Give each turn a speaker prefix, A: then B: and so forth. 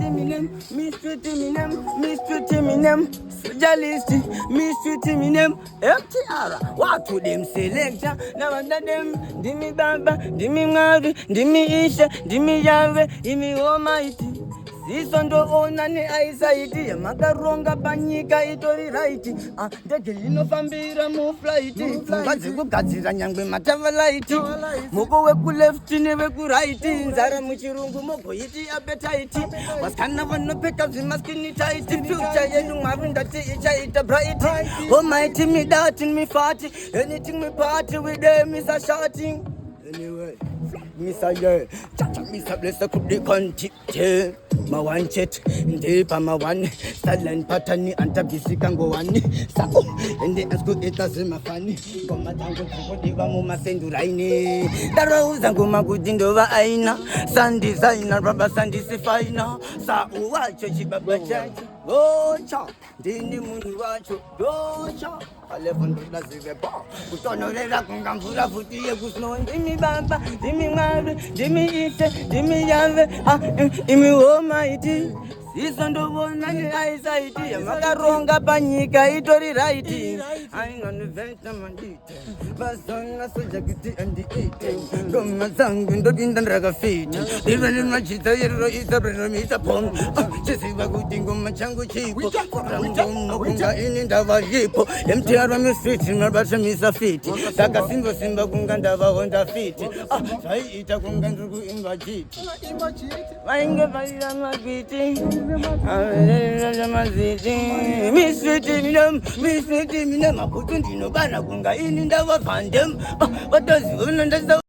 A: Eminem, Miss Street Eminem, Miss Street Eminem, Soulja Miss Street Eminem, MTR. What to them selector? Now under them, Dimi Baba, Dimi Ngari, Dimi Isha, Dimi Yahweh, Dimi Almighty. Sisondo ona ni aisaiti makaronga panyika itori right ndege inofambira mu flight fungazi kugadzira nyangwe matavalaiti muko weku left neweku right nzara muchirungu mogoiti appetite waskana vanopfeka zvimaskini tight future yedu mwari ndati ichaita bright almighty me that in me fat anything me party with them is a shouting anyway Misa ye, chacha misa bless the cook the conti. Ma one chet, deepa ma one, silent patani anta bisi kango one. Sako, and the asco it as my funny. Goma tango for the mama sendu raini. The rose and goma good in the aina. Sun designer, rubber sandy sifina. Sa watch your baba chat. Go chop, dini mundu watch you. Go chop. Alevon blaze ba kutono lela kungamvura futi yekusno imi baba imi ngave imi ite imi yave imi almighty Sisondo bona ni aisaiti makaronga panyika itori right aingano venta mandite basanga soja kiti andi ite goma zangu ndodinda ndakafiti even machita yero isabreno mita pom chisiba kuti ngoma changu chipo kunga ini ndava yipo MTR mu street mabasha misa fiti saka simba kunga ndava honda fiti zaiita kunga ndugu imba chiti vainge vaira magwiti Miss Street Eminem, makutu ndinobana kunga ini ndava pandem. What does you understand?